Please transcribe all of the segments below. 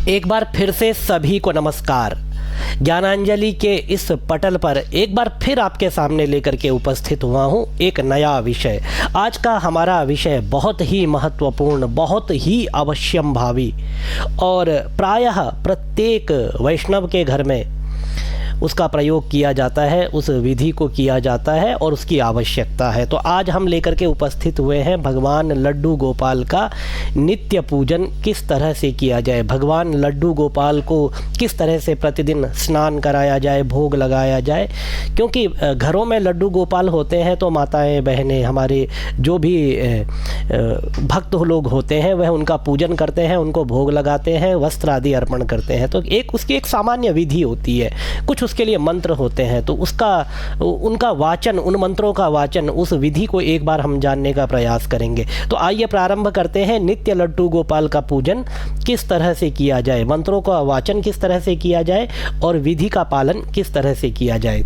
एक बार फिर से सभी को नमस्कार। ज्ञानांजलि के इस पटल पर एक बार फिर आपके सामने लेकर के उपस्थित हुआ हूँ एक नया विषय। आज का हमारा विषय बहुत ही महत्वपूर्ण, बहुत ही अवश्यंभावी और प्रायः प्रत्येक वैष्णव के घर में उसका प्रयोग किया जाता है, उस विधि को किया जाता है और उसकी आवश्यकता है। तो आज हम लेकर के उपस्थित हुए हैं भगवान लड्डू गोपाल का नित्य पूजन किस तरह से किया जाए, भगवान लड्डू गोपाल को किस तरह से प्रतिदिन स्नान कराया जाए, भोग लगाया जाए। क्योंकि घरों में लड्डू गोपाल होते हैं तो माताएं बहनें हमारे जो भी भक्त लोग होते हैं वह उनका पूजन करते हैं, उनको भोग लगाते हैं, वस्त्र आदि अर्पण करते हैं। तो उसकी एक सामान्य विधि होती है, कुछ उसके लिए मंत्र होते हैं। तो उनका वाचन, उन मंत्रों का वाचन, उस विधि को एक बार हम जानने का प्रयास करेंगे। तो आइए प्रारंभ करते हैं। नित्य लड्डू गोपाल का पूजन किस तरह से किया जाए, मंत्रों का वाचन किस तरह से किया जाए और विधि का पालन किस तरह से किया जाए।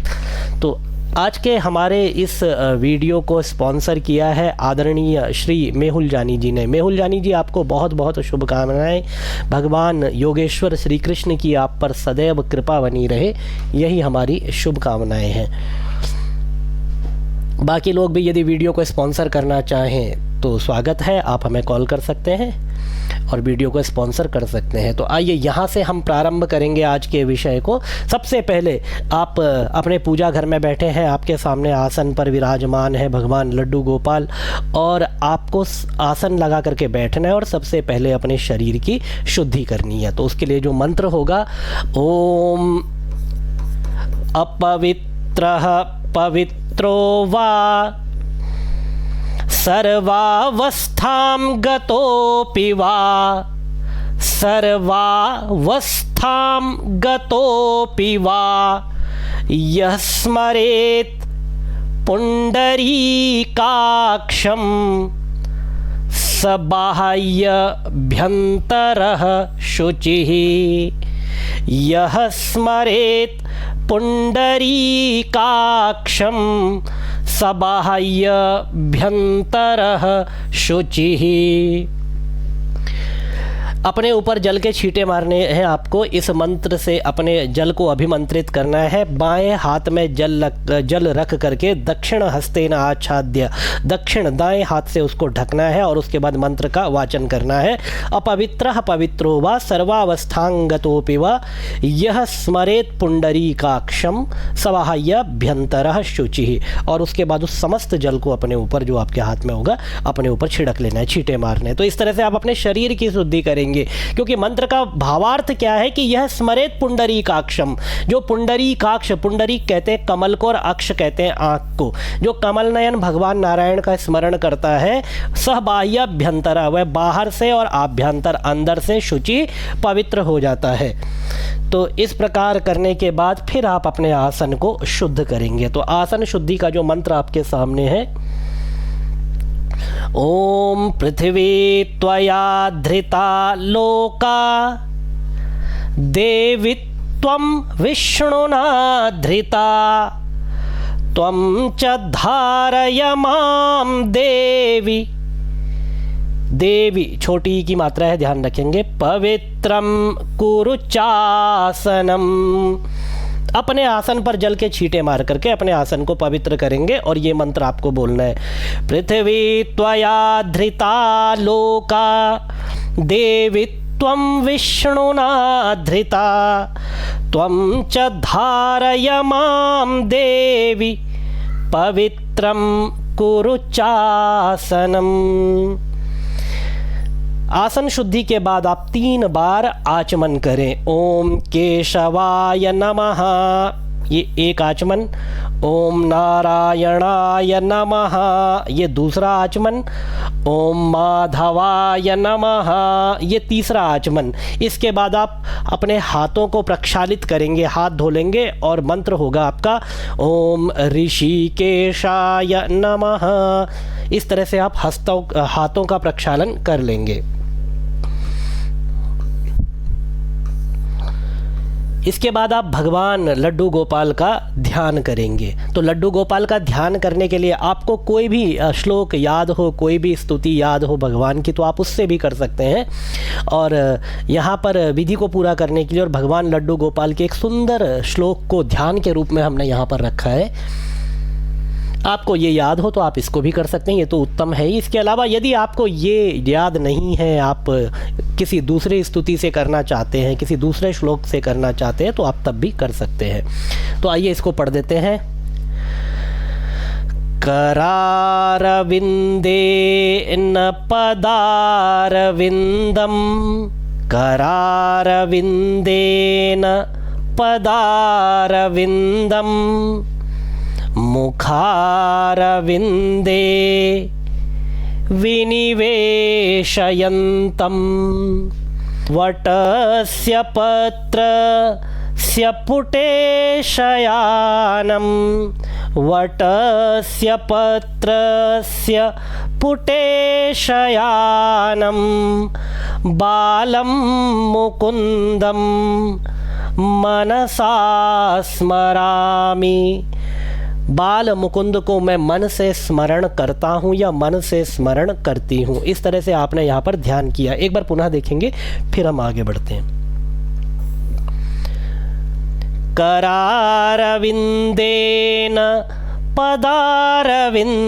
तो आज के हमारे इस वीडियो को स्पॉन्सर किया है आदरणीय श्री मेहुल जानी जी ने। मेहुल जानी जी, आपको बहुत बहुत शुभकामनाएं। भगवान योगेश्वर श्री कृष्ण की आप पर सदैव कृपा बनी रहे, यही हमारी शुभकामनाएं हैं। बाकी लोग भी यदि वीडियो को स्पॉन्सर करना चाहें तो स्वागत है, आप हमें कॉल कर सकते हैं और वीडियो को स्पॉन्सर कर सकते हैं। तो आइए यहाँ से हम प्रारंभ करेंगे आज के विषय को। सबसे पहले आप अपने पूजा घर में बैठे हैं, आपके सामने आसन पर विराजमान है भगवान लड्डू गोपाल और आपको आसन लगा करके बैठना है और सबसे पहले अपने शरीर की शुद्धि करनी है। तो उसके लिए जो मंत्र होगा, ओम अपवित्रः पवित्रो वा सर्वावस्थां गतोऽपि वा, सर्वावस्थां गतोऽपि वा, यः स्मरेत् पुण्डरीकाक्षं स बाह्यभ्यन्तरः शुचिः, यः स्मरेत् पुण्डरीकाक्षं स बाह्यभ्यन्तरः शुचिः। अपने ऊपर जल के छींटे मारने हैं आपको। इस मंत्र से अपने जल को अभिमंत्रित करना है। बाएं हाथ में जल रख करके दक्षिण हस्तेन आच्छाद्य, दक्षिण दाएं हाथ से उसको ढकना है और उसके बाद मंत्र का वाचन करना है। अपवित्रः पवित्रो वा सर्वावस्थांगतोऽपि वा, यः स्मरेत् पुण्डरीकाक्षं स बाह्यभ्यन्तरः शुचिः। और उसके बाद उस समस्त जल को अपने ऊपर, जो आपके हाथ में होगा, अपने ऊपर छिड़क लेना है, छींटे मारने हैं। तो इस तरह से आप अपने शरीर की शुद्धि करेंगे। क्योंकि मंत्र का भावार्थ क्या है कि यह स्मरेत पुंडरीकाक्षम, जो पुंडरीकाक्ष, पुंडरीक कहते हैं कमल को और अक्ष कहते हैं आंख को, जो कमल नयन भगवान नारायण का स्मरण करता है, सह बाह्याभ्यंतर, वह बाहर से और आभ्यंतर अंदर से शुचि पवित्र हो जाता है। तो इस प्रकार करने के बाद फिर आप अपने आसन को शुद्ध करेंगे। तो आसन शुद्धि का जो मंत्र आपके सामने है, ओम पृथ्वी त्वया धृता लोका, देवी त्वं विष्णुना धृता, त्वं च धारय मां देवी। देवी छोटी की मात्रा है, ध्यान रखेंगे। पवित्रम कुरु चासनम, अपने आसन पर जल के छींटे मार करके अपने आसन को पवित्र करेंगे और ये मंत्र आपको बोलना है। पृथ्वी त्वया धृता लोका, देवी त्वं विष्णुना धृता, त्वं च धारय मां देवी, पवित्रं कुरु चासनम। आसन शुद्धि के बाद आप 3 बार आचमन करें। ओम केशवाय नमः, ये एक आचमन। ओम नारायणाय नमः, ये दूसरा आचमन। ओम माधवाय नमः, ये तीसरा आचमन। इसके बाद आप अपने हाथों को प्रक्षालित करेंगे, हाथ धो लेंगे और मंत्र होगा आपका ओम ऋषिकेशाय नमः। इस तरह से आप हाथों का प्रक्षालन कर लेंगे। इसके बाद आप भगवान लड्डू गोपाल का ध्यान करेंगे। तो लड्डू गोपाल का ध्यान करने के लिए आपको कोई भी श्लोक याद हो, कोई भी स्तुति याद हो भगवान की, तो आप उससे भी कर सकते हैं। और यहाँ पर विधि को पूरा करने के लिए और भगवान लड्डू गोपाल के एक सुंदर श्लोक को ध्यान के रूप में हमने यहाँ पर रखा है। आपको ये याद हो तो आप इसको भी कर सकते हैं, ये तो उत्तम है ही। इसके अलावा यदि आपको ये याद नहीं है, आप किसी दूसरे स्तुति से करना चाहते हैं, किसी दूसरे श्लोक से करना चाहते हैं, तो आप तब भी कर सकते हैं। तो आइए इसको पढ़ देते हैं। करारविंदे न पदारविंदम, करारविंदेन पदारविंदम, मुखारविंदे विनिवेशयन्तं, वटस्य पत्रस्य पुटेशयानं, वटस्य पत्रस्य पुटेशयानं, बालं मुकुन्दं मनसा स्मरामि। बाल मुकुंद को मैं मन से स्मरण करता हूँ या मन से स्मरण करती हूँ। इस तरह से आपने यहाँ पर ध्यान किया। एक बार पुनः देखेंगे, फिर हम आगे बढ़ते हैं। करारविंदेन पदारविंदम,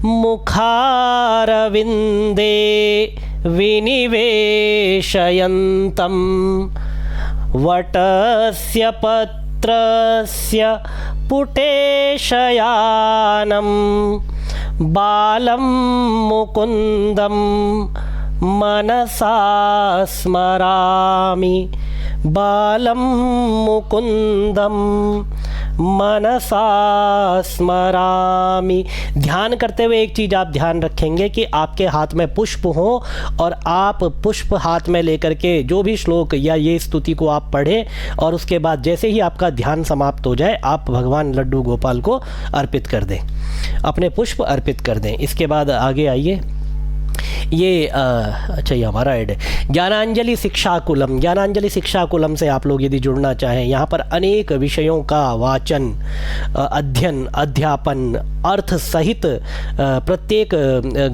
मुखारविंदे विनिवेशयन्तं, वटस्य पत्रस्य पुटेशयानं, बालं मुकुन्दं मनसा स्मरामि, बालं मुकुन्दं मनसा स्मरामि। ध्यान करते हुए एक चीज़ आप ध्यान रखेंगे कि आपके हाथ में पुष्प हो और आप पुष्प हाथ में लेकर के जो भी श्लोक या ये स्तुति को आप पढ़ें और उसके बाद जैसे ही आपका ध्यान समाप्त हो जाए आप भगवान लड्डू गोपाल को अर्पित कर दें, अपने पुष्प अर्पित कर दें। इसके बाद आगे आइए। ये अच्छा, ये हमारा ऐड है। ज्ञानांजलि शिक्षाकुलम, ज्ञानांजलि शिक्षाकुलम से आप लोग यदि जुड़ना चाहें, यहाँ पर अनेक विषयों का वाचन, अध्ययन, अध्यापन, अर्थ सहित प्रत्येक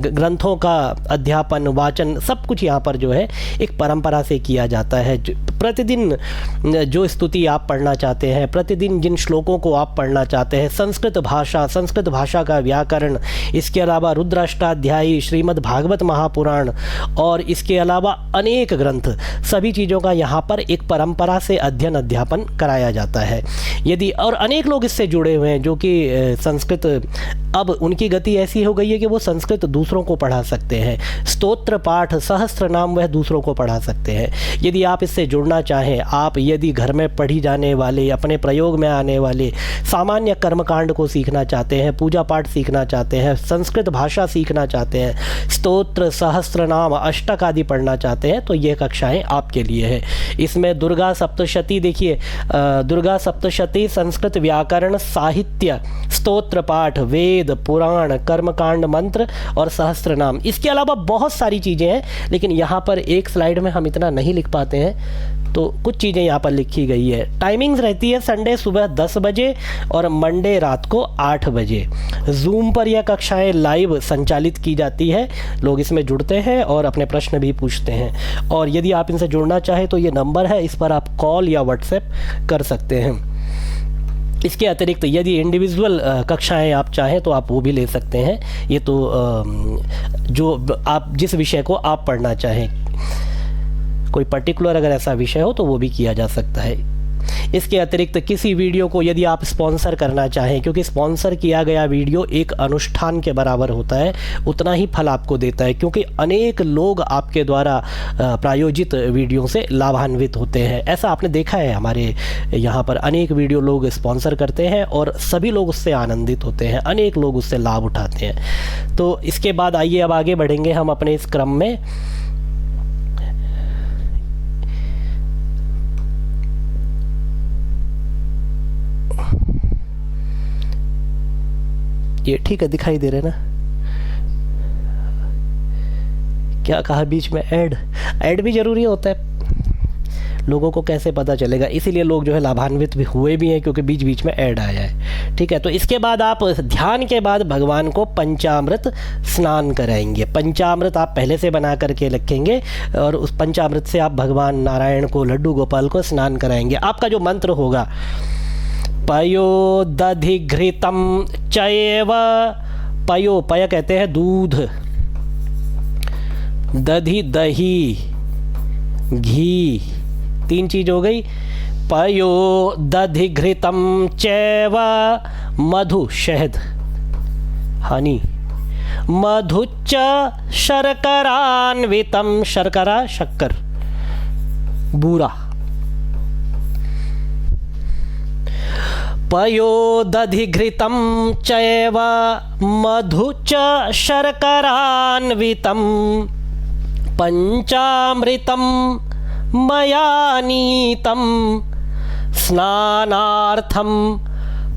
ग्रंथों का अध्यापन, वाचन, सब कुछ यहाँ पर जो है एक परंपरा से किया जाता है। प्रतिदिन जो स्तुति आप पढ़ना चाहते हैं, प्रतिदिन जिन श्लोकों को आप पढ़ना चाहते हैं, संस्कृत भाषा का व्याकरण, इसके अलावा रुद्राष्टाध्यायी, श्रीमद् भागवत महापुराण और इसके अलावा अनेक ग्रंथ, सभी चीज़ों का यहाँ पर एक परंपरा से अध्ययन अध्यापन कराया जाता है। यदि और अनेक लोग इससे जुड़े हुए हैं जो कि संस्कृत, अब उनकी गति ऐसी हो गई है कि वो संस्कृत दूसरों को पढ़ा सकते हैं। स्तोत्र पाठ, सहस्त्र नाम वह दूसरों को पढ़ा सकते हैं। यदि आप इससे जुड़ना चाहें, आप यदि घर में पढ़ी जाने वाले, अपने प्रयोग में आने वाले सामान्य कर्मकांड को सीखना चाहते हैं, पूजा पाठ सीखना चाहते हैं, संस्कृत भाषा सीखना चाहते हैं, स्तोत्र, सहस्त्र नाम, अष्टक आदि पढ़ना चाहते हैं, तो ये कक्षाएं आपके लिए है। इसमें दुर्गा सप्तशती, देखिए दुर्गा सप्तशती, संस्कृत व्याकरण, साहित्य, स्तोत्र पाठ, वेद, पुराण, कर्मकांड, मंत्र और सहस्त्र नाम। इसके अलावा बहुत सारी चीज़ें हैं, लेकिन यहाँ पर एक स्लाइड में हम इतना नहीं लिख पाते हैं, तो कुछ चीज़ें यहाँ पर लिखी गई है। टाइमिंग्स रहती है संडे सुबह 10 बजे और मंडे रात को 8 बजे। जूम पर यह कक्षाएं लाइव संचालित की जाती है। लोग इसमें जुड़ते हैं और अपने प्रश्न भी पूछते हैं। और यदि आप इनसे जुड़ना चाहें तो ये नंबर है, इस पर आप कॉल या व्हाट्सएप कर सकते हैं। इसके अतिरिक्त यदि इंडिविजुअल कक्षाएं आप चाहें तो आप वो भी ले सकते हैं। ये तो जो आप जिस विषय को आप पढ़ना चाहें, कोई पर्टिकुलर अगर ऐसा विषय हो तो वो भी किया जा सकता है। इसके अतिरिक्त किसी वीडियो को यदि आप स्पॉन्सर करना चाहें, क्योंकि स्पॉन्सर किया गया वीडियो एक अनुष्ठान के बराबर होता है, उतना ही फल आपको देता है, क्योंकि अनेक लोग आपके द्वारा प्रायोजित वीडियो से लाभान्वित होते हैं। ऐसा आपने देखा है, हमारे यहाँ पर अनेक वीडियो लोग स्पॉन्सर करते हैं और सभी लोग उससे आनंदित होते हैं, अनेक लोग उससे लाभ उठाते हैं। तो इसके बाद आइए अब आगे बढ़ेंगे हम अपने इस क्रम में। ये ठीक है, दिखाई दे रहे ना? क्या कहा बीच में? ऐड भी जरूरी होता है। लोगों को कैसे पता चलेगा? इसीलिए लोग जो है लाभान्वित भी हुए भी हैं, क्योंकि बीच बीच में ऐड आया है। ठीक है, तो इसके बाद आप ध्यान के बाद भगवान को पंचामृत स्नान कराएंगे। पंचामृत आप पहले से बना करके रखेंगे और उस पंचामृत से आप भगवान नारायण को, लड्डू गोपाल को स्नान कराएंगे। आपका जो मंत्र होगा, पयो दधिघृतम चैव, पयो, पय कहते हैं दूध, दधि दही, घी, 3 चीज हो गई। पयो दधिघृतम चैव, मधु शहद, हनी, मधुच्च शर्करान्वितम, शर्करा शक्कर, बूरा। पयो दधिघृतम चैव मधुच्च शर्करान्वितम पंचामृतम मया नीतम स्नानार्थम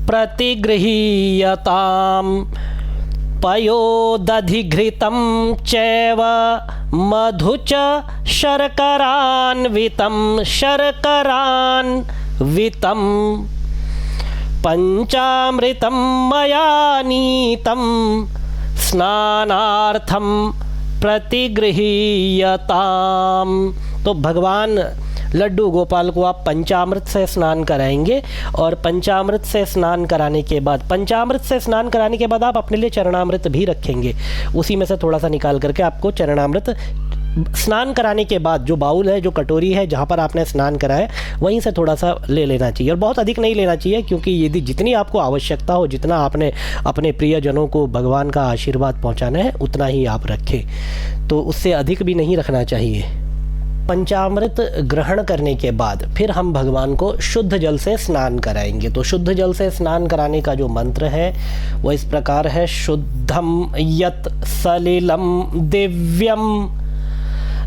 प्रतिगृहीयताम। पयो दधिघृतं चैव मधुच शर्करान्वितं पंचामृतं मया नीतं स्नानार्थं प्रतिगृहीयताम। तो भगवान लड्डू गोपाल को आप पंचामृत से स्नान कराएंगे और पंचामृत से स्नान कराने के बाद आप अपने लिए चरणामृत भी रखेंगे। उसी में से थोड़ा सा निकाल करके आपको चरणामृत स्नान कराने के बाद जो बाउल है, जो कटोरी है जहाँ पर आपने स्नान कराया, वहीं से थोड़ा सा ले लेना चाहिए और बहुत अधिक नहीं लेना चाहिए, क्योंकि यदि जितनी आपको आवश्यकता हो, जितना आपने अपने प्रियजनों को भगवान का आशीर्वाद पहुँचाना है, उतना ही आप रखें। तो उससे अधिक भी नहीं रखना चाहिए। पंचामृत ग्रहण करने के बाद फिर हम भगवान को शुद्ध जल से स्नान कराएंगे। तो शुद्ध जल से स्नान कराने का जो मंत्र है वो इस प्रकार है, शुद्धम यत् सलिलम दिव्यम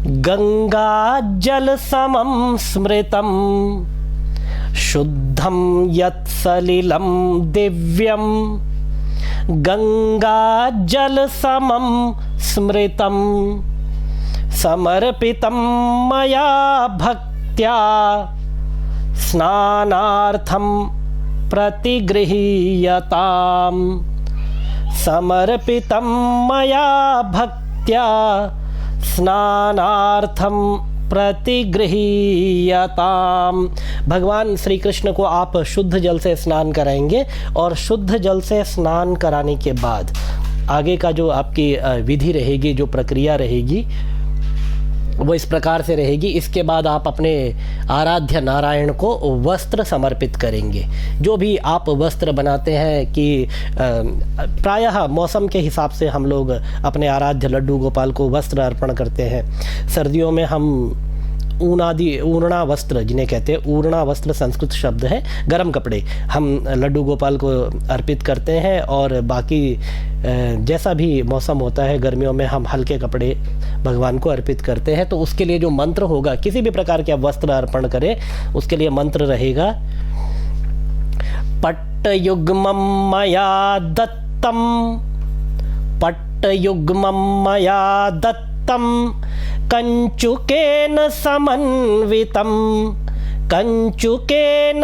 गंगा जल समम स्मृतम। शुद्धम यत् सलिलम दिव्यम गंगा जल समम स्मृतम समर्पितं मया भक्त्या स्नानार्थं प्रतिगृहीयताम। समर्पितं मया भक्त्या स्नानार्थं प्रतिगृहीयताम। भगवान श्री कृष्ण को आप शुद्ध जल से स्नान कराएंगे और शुद्ध जल से स्नान कराने के बाद आगे का जो आपकी विधि रहेगी, जो प्रक्रिया रहेगी, वो इस प्रकार से रहेगी। इसके बाद आप अपने आराध्य नारायण को वस्त्र समर्पित करेंगे। जो भी आप वस्त्र बनाते हैं कि प्रायः मौसम के हिसाब से हम लोग अपने आराध्य लड्डू गोपाल को वस्त्र अर्पण करते हैं। सर्दियों में हम ऊर्णा वस्त्र, जिन्हें कहते हैं ऊर्णा वस्त्र, संस्कृत शब्द है, गर्म कपड़े हम लड्डू गोपाल को अर्पित करते हैं। और बाकी जैसा भी मौसम होता है, गर्मियों में हम हल्के कपड़े भगवान को अर्पित करते हैं। तो उसके लिए जो मंत्र होगा, किसी भी प्रकार के आप वस्त्र अर्पण करें, उसके लिए मंत्र रहेगा, पट्टयुग्मं मया दत्तम, पट्टयुग्मं मया दत्तम कंचुकेन समन्वितं, कंचुकेन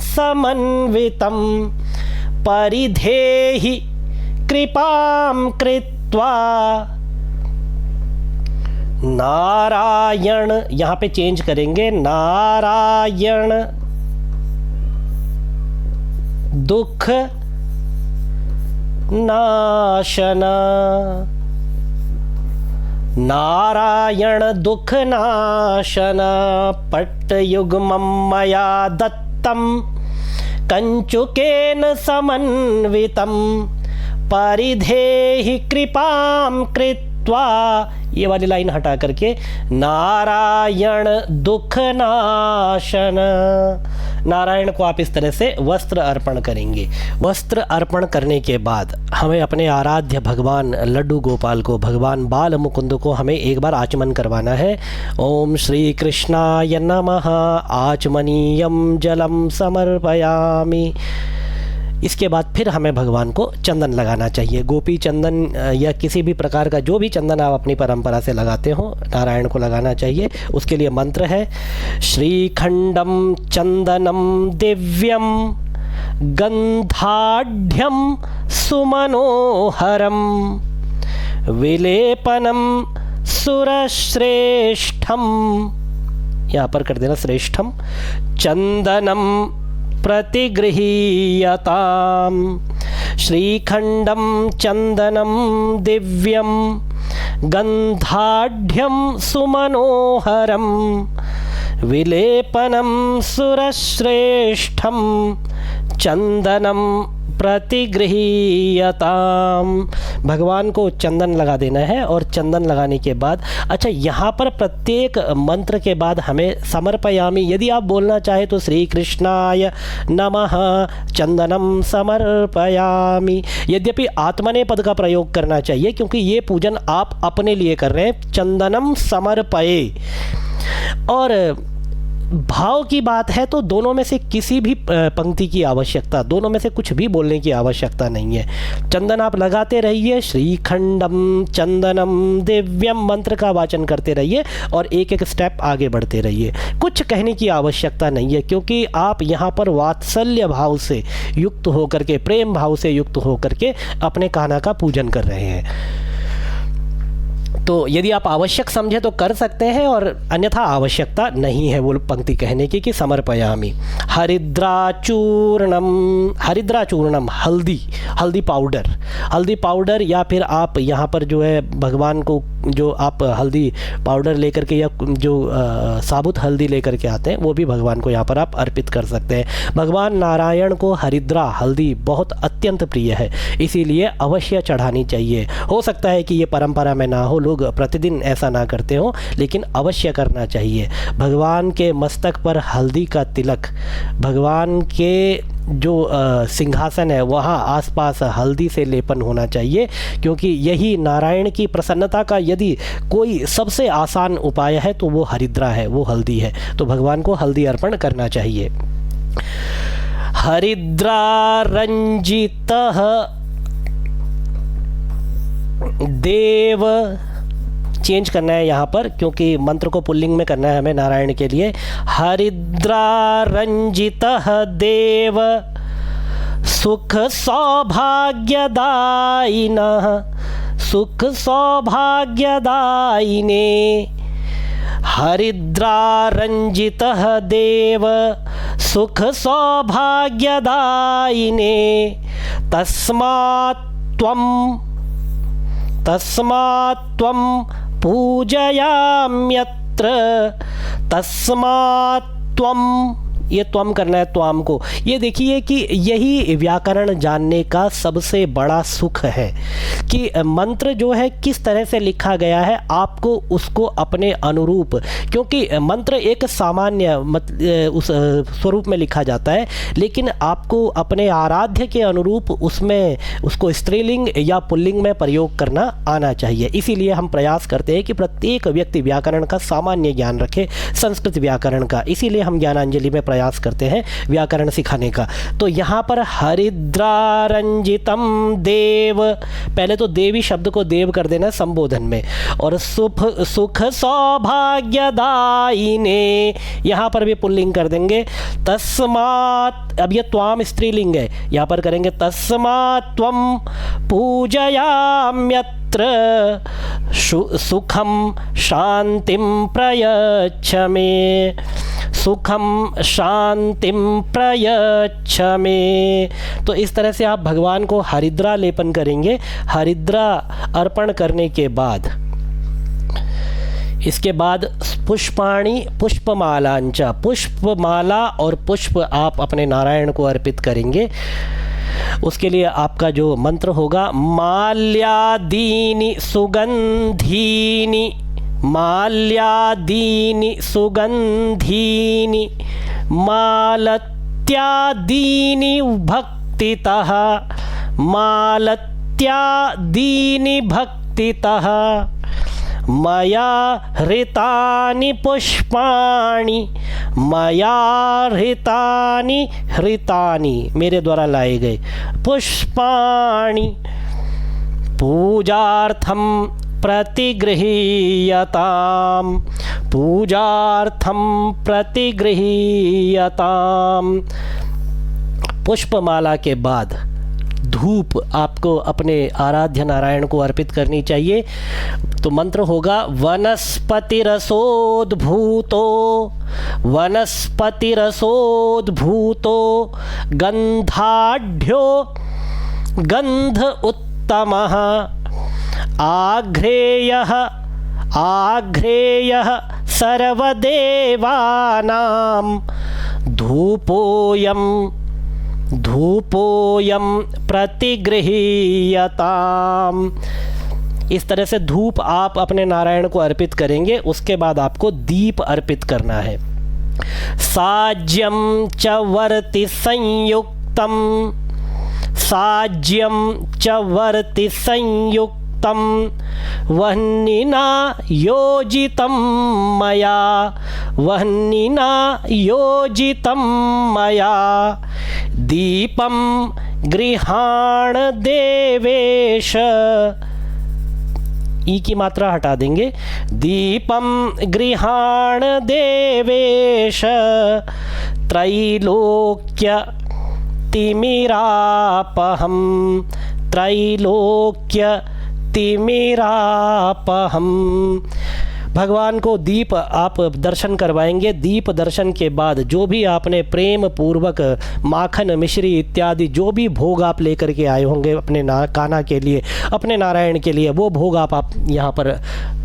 समन्वितं परिधेहि कृपां कृत्वा। नारायण, यहाँ पे चेंज करेंगे, नारायण दुख नाशना, नारायण दुख नाशन पट्टयुग्मं मया दत्तं कंचुकेन समन्वितं परिधेहि कृपां कृत्वा। ये वाली लाइन हटा करके नारायण दुख नाशन। नारायण को आप इस तरह से वस्त्र अर्पण करेंगे। वस्त्र अर्पण करने के बाद हमें अपने आराध्य भगवान लड्डू गोपाल को, भगवान बाल मुकुंद को हमें एक बार आचमन करवाना है। ओम श्री कृष्णाय नमः। आचमनीयं जलम समर्पयामि। इसके बाद फिर हमें भगवान को चंदन लगाना चाहिए। गोपी चंदन या किसी भी प्रकार का जो भी चंदन आप अपनी परंपरा से लगाते हो, नारायण को लगाना चाहिए। उसके लिए मंत्र है श्रीखंडम चंदनम दिव्यम गंधाढ़्यम सुमनोहरम विलेपनम सुरश्रेष्ठम, यहाँ पर कर देना श्रेष्ठम, चंदनम प्रतिगृहीयताम, श्रीखंडम चंदनम दिव्यम गंधाढ़्यम सुमनोहरम विलेपनम सुरश्रेष्ठम चंदनम प्रतिगृहीयताम। भगवान को चंदन लगा देना है। और चंदन लगाने के बाद अच्छा, यहाँ पर प्रत्येक मंत्र के बाद हमें समर्पयामि, यदि आप बोलना चाहे तो श्री कृष्णाय नमः चंदनम समर्पयामि। यद्यपि आत्मनेपद का प्रयोग करना चाहिए क्योंकि ये पूजन आप अपने लिए कर रहे हैं। चंदनम समर्पये। और भाव की बात है तो दोनों में से किसी भी पंक्ति की आवश्यकता, दोनों में से कुछ भी बोलने की आवश्यकता नहीं है। चंदन आप लगाते रहिए, श्रीखंडम चंदनम दिव्यम मंत्र का वाचन करते रहिए और एक एक स्टेप आगे बढ़ते रहिए। कुछ कहने की आवश्यकता नहीं है क्योंकि आप यहाँ पर वात्सल्य भाव से युक्त होकर के, प्रेम भाव से युक्त होकर के अपने कान्हा का पूजन कर रहे हैं। तो यदि आप आवश्यक समझे तो कर सकते हैं और अन्यथा आवश्यकता नहीं है वो पंक्ति कहने की कि समर्पयामि। हरिद्राचूर्णम, हरिद्राचूर्णम हल्दी पाउडर या फिर आप यहाँ पर जो है भगवान को जो आप हल्दी पाउडर लेकर के या जो साबुत हल्दी लेकर के आते हैं वो भी भगवान को यहाँ पर आप अर्पित कर सकते हैं। भगवान नारायण को हरिद्रा हल्दी बहुत अत्यंत प्रिय है, इसीलिए अवश्य चढ़ानी चाहिए। हो सकता है कि ये परंपरा में ना हो, लोग प्रतिदिन ऐसा ना करते हो, लेकिन अवश्य करना चाहिए। भगवान के मस्तक पर हल्दी का तिलक, भगवान के जो सिंहासन है वहाँ आसपास हल्दी से लेपन होना चाहिए क्योंकि यही नारायण की प्रसन्नता का यदि कोई सबसे आसान उपाय है तो वो हरिद्रा है, वो हल्दी है। तो भगवान को हल्दी अर्पण करना चाहिए। हरिद्रा रंजितः देव, चेंज करना है यहाँ पर क्योंकि मंत्र को पुल्लिंग में करना है हमें नारायण के लिए। हरिद्रा रंजितः देव सुख सौभाग्यदायिनः, सुख सौभाग्यदायिने। हरिद्रा रंजितः देव सुख सौभाग्यदायिने। तस्मात् त्वं पूजयाम्यत्र, तस्मात् त्वं, ये त्वम करना है त्वाम को। ये देखिए कि यही व्याकरण जानने का सबसे बड़ा सुख है कि मंत्र जो है किस तरह से लिखा गया है, आपको उसको अपने अनुरूप, क्योंकि मंत्र एक सामान्य उस स्वरूप में लिखा जाता है, लेकिन आपको अपने आराध्य के अनुरूप उसमें उसको स्त्रीलिंग या पुल्लिंग में प्रयोग करना आना चाहिए। इसीलिए हम प्रयास करते हैं कि प्रत्येक व्यक्ति व्याकरण का सामान्य ज्ञान रखे, संस्कृत व्याकरण का। इसीलिए हम ज्ञानांजलि में प्रयास करते हैं व्याकरण सिखाने का। तो यहाँ पर हरिद्रा रंजितम देव, पहले तो देवी शब्द को देव कर देना संबोधन में, और सुख सौभाग्यदायिने यहाँ पर भी पुल्लिंग कर देंगे। तस्मात्, अब ये त्वाम स्त्रीलिंग है, यहाँ पर करेंगे तस्मात् त्वं पूजयाम्यत्र सुखम शांतिम प्रयच्छ मे, सुखम शांतिम प्रयच्छ मे। तो इस तरह से आप भगवान को हरिद्रा लेपन करेंगे। हरिद्रा अर्पण करने के बाद इसके बाद पुष्पाणि पुष्पमालांचा, पुष्पमाला और पुष्प आप अपने नारायण को अर्पित करेंगे। उसके लिए आपका जो मंत्र होगा, माल्यादीनि सुगंधीनि, माल्यादीनि सुगंधीनि, मालत्यादीनि भक्तितः, मालत्यादीनि भक्तितः, मया हृतानि पुष्पाणि, मया हृतानि मेरे द्वारा लाए गए पुष्पाणि, पूजार्थं प्रतिगृहीयताम्, पूजार्थं प्रतिगृहीयताम्। पुष्पमाला के बाद धूप आपको अपने आराध्य नारायण को अर्पित करनी चाहिए। तो मंत्र होगा वनस्पतिरसोद्भूतो, वनस्पतिरसोद्भूतो गंधाढ्यो गंध उत्तमः, आघ्रेयः आघ्रेयः सर्वदेवानां, धूपोऽयं धूपोऽयं प्रतिगृहीयताम्। इस तरह से धूप आप अपने नारायण को अर्पित करेंगे। उसके बाद आपको दीप अर्पित करना है। साज्यं च वर्ति संयुक्तं, साज्यं च वर्ति संयुक्तं, वह्निना योजितं मया, वह्निना योजितं मया, दीपं गृहाण देवेश, ई की मात्रा हटा देंगे, दीपं गृहाण देवेश, त्रैलोक्य तिमिरापहं, त्रैलोक्य तिमिरापहं। भगवान को दीप आप दर्शन करवाएंगे। दीप दर्शन के बाद जो भी आपने प्रेम पूर्वक माखन मिश्री इत्यादि जो भी भोग आप लेकर के आए होंगे अपने कान्हा के लिए, अपने नारायण के लिए, वो भोग आप यहाँ पर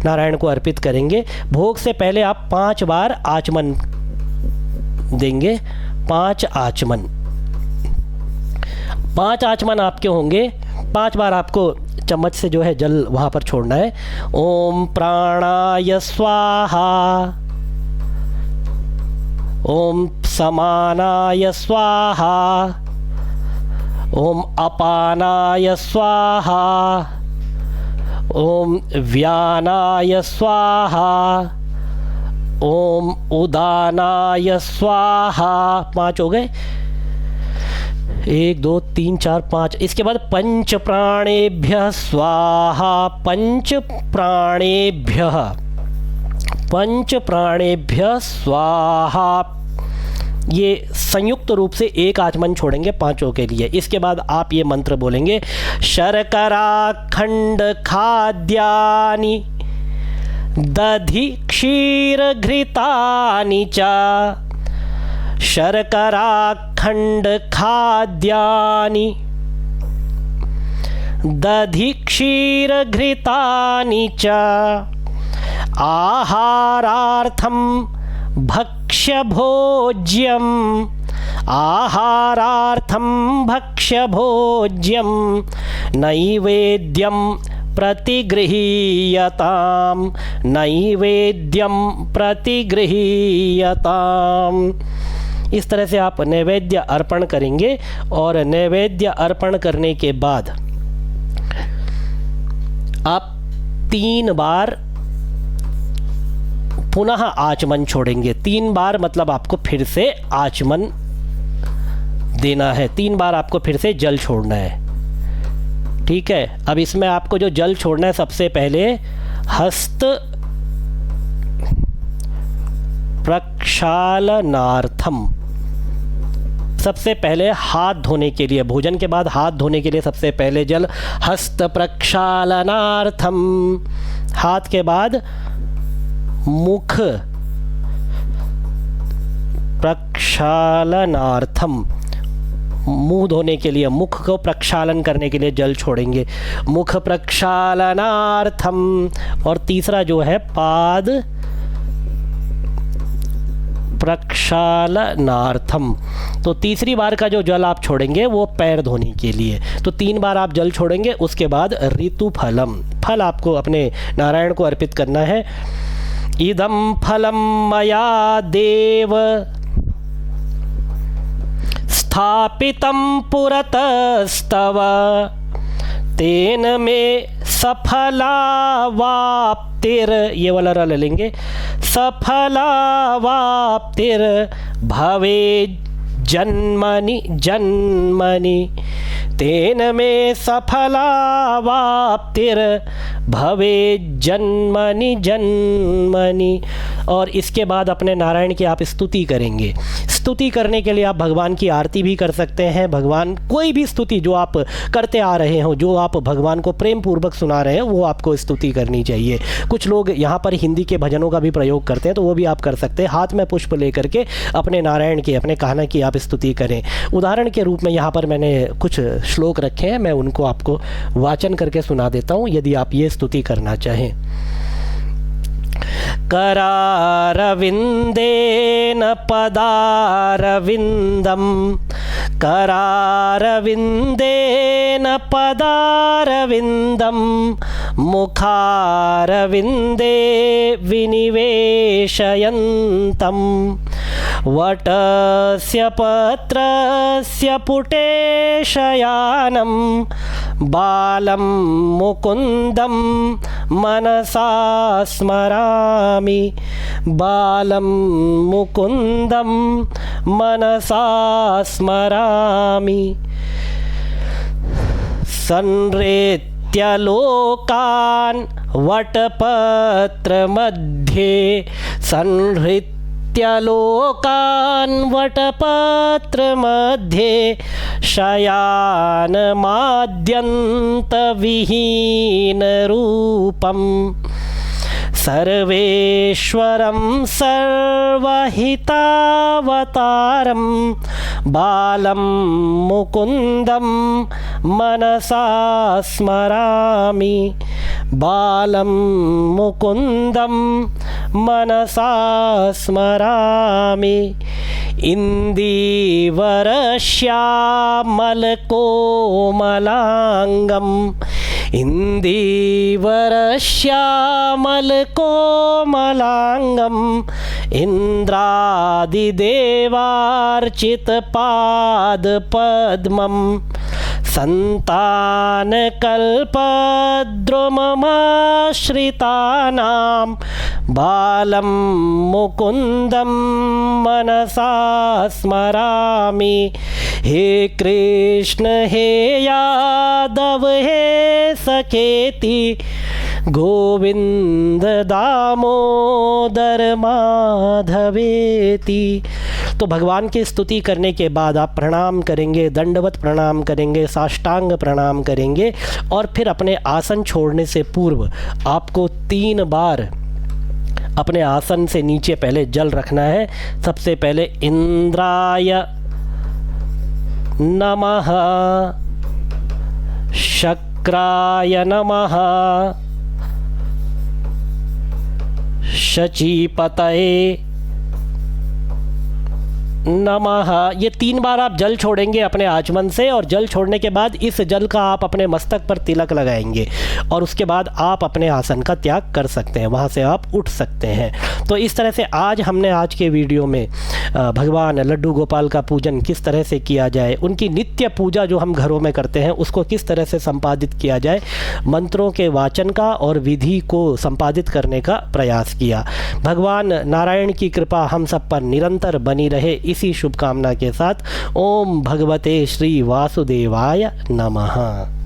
नारायण को अर्पित करेंगे। भोग से पहले आप 5 बार आचमन देंगे। 5 आचमन, 5 आचमन आपके होंगे। 5 बार आपको चम्मच से जो है जल वहाँ पर छोड़ना है। ओम प्राणाय स्वाहा, ओम समानाय स्वाहा, ओम अपानाय स्वाहा, ओम व्यानाय स्वाहा, ओम उदानाय स्वाहा। 5 हो गए। 1 2 3 4 5। इसके बाद पंच प्राणेभ्यः स्वाहा, पंच प्राणेभ्यः, पंच प्राणेभ्यः स्वाहा। ये संयुक्त रूप से एक आचमन छोड़ेंगे 5 के लिए। इसके बाद आप ये मंत्र बोलेंगे, शर्करा खंड खाद्यानि, दधि क्षीर घृतानि च, शर्करा खंड खाद्यानि, दधि क्षीर घृतानि च, आहारार्थं भक्ष्य भोज्यं, आहारार्थं भक्ष्य भोज्यं, नैवेद्यं प्रतिगृहीयतां, नैवेद्यं प्रतिगृहीयताम्। इस तरह से आप नैवेद्य अर्पण करेंगे। और नैवेद्य अर्पण करने के बाद आप 3 बार पुनः आचमन छोड़ेंगे। 3 बार मतलब आपको फिर से आचमन देना है। 3 बार आपको फिर से जल छोड़ना है। ठीक है। अब इसमें आपको जो जल छोड़ना है, सबसे पहले हस्त प्रक्षालनार्थम, सबसे पहले हाथ धोने के लिए, भोजन के बाद हाथ धोने के लिए सबसे पहले जल हस्त प्रक्षालनार्थम। हाथ के बाद मुख प्रक्षालनार्थम, मुंह धोने के लिए, मुख को प्रक्षालन करने के लिए जल छोड़ेंगे, मुख प्रक्षालनार्थम। और तीसरा जो है पाद प्रक्षालनार्थम। तो तीसरी बार का जो जल आप छोड़ेंगे वो पैर धोने के लिए। तो 3 बार आप जल छोड़ेंगे। उसके बाद ऋतु फलम, फल आपको अपने नारायण को अर्पित करना है। इदं फलम मया देव स्थापितं पुरतस्तव, तेन मे सफलावाप्तिर्भवतु, वाप्तिर, ये वाला र ले लेंगे, सफलावाप्तिर भवेत् जन्मनि जन्मनि, तेन में सफलावाप्तिर भवेत् जन्मनि जन्मनि। और इसके बाद अपने नारायण की आप स्तुति करेंगे। स्तुति करने के लिए आप भगवान की आरती भी कर सकते हैं। भगवान कोई भी स्तुति जो आप करते आ रहे हो, जो आप भगवान को प्रेम पूर्वक सुना रहे हैं, वो आपको स्तुति करनी चाहिए। कुछ लोग यहाँ पर हिंदी के भजनों का भी प्रयोग करते हैं, तो वो भी आप कर सकते हैं। हाथ में पुष्प लेकर के अपने नारायण की, अपने कहना की आप स्तुति करें। उदाहरण के रूप में यहाँ पर मैंने कुछ श्लोक रखे हैं, मैं उनको आपको वाचन करके सुना देता हूँ यदि आप ये स्तुति करना चाहें। करारविन्देन पदारविन्दं, करारविन्देन पदारविन्दं, मुखारविन्दे विनिवेशयन्तं, वटस्य पत्रस्य पुटेशयानं, बालं मुकुन्दं मनसा स्मरामि, बालं मुकुन्दं मनसा स्मरामि। संहृत्य वटपत्रमध्ये, संहृत्य वटपत्रमध्ये, शयानमाद्यन्तविहीनरूपं, सर्वेश्वरं सर्वहितावतारं, बालं मुकुन्दं मनसा स्मरामि, बालं मुकुन्दं मनसा स्मरामि। इन्दीवरश्यामलकोमलाङ्गम्, इन्दीवरश्यामलकोमलाङ्गम्, इन्द्रादिदेवार्चितपादपद्मं, सन्तानकल्पद्रुममाश्रितानां, बालं मुकुन्दं मनसा स्मरामि। हे कृष्ण हे यादव हे सखेति, गोविंद दामोदर माधवेति। तो भगवान की स्तुति करने के बाद आप प्रणाम करेंगे, दंडवत प्रणाम करेंगे, साष्टांग प्रणाम करेंगे और फिर अपने आसन छोड़ने से पूर्व आपको 3 बार अपने आसन से नीचे पहले जल रखना है। सबसे पहले इंद्राय नमः, शक्राय नमः, शचीपतये नमः। ये 3 बार आप जल छोड़ेंगे अपने आचमन से, और जल छोड़ने के बाद इस जल का आप अपने मस्तक पर तिलक लगाएंगे और उसके बाद आप अपने आसन का त्याग कर सकते हैं, वहाँ से आप उठ सकते हैं। तो इस तरह से आज हमने आज के वीडियो में भगवान लड्डू गोपाल का पूजन किस तरह से किया जाए, उनकी नित्य पूजा जो हम घरों में करते हैं उसको किस तरह से संपादित किया जाए, मंत्रों के वाचन का और विधि को संपादित करने का प्रयास किया। भगवान नारायण की कृपा हम सब पर निरंतर बनी रहे, इसी शुभकामना के साथ ओम भगवते श्री वासुदेवाय नमः।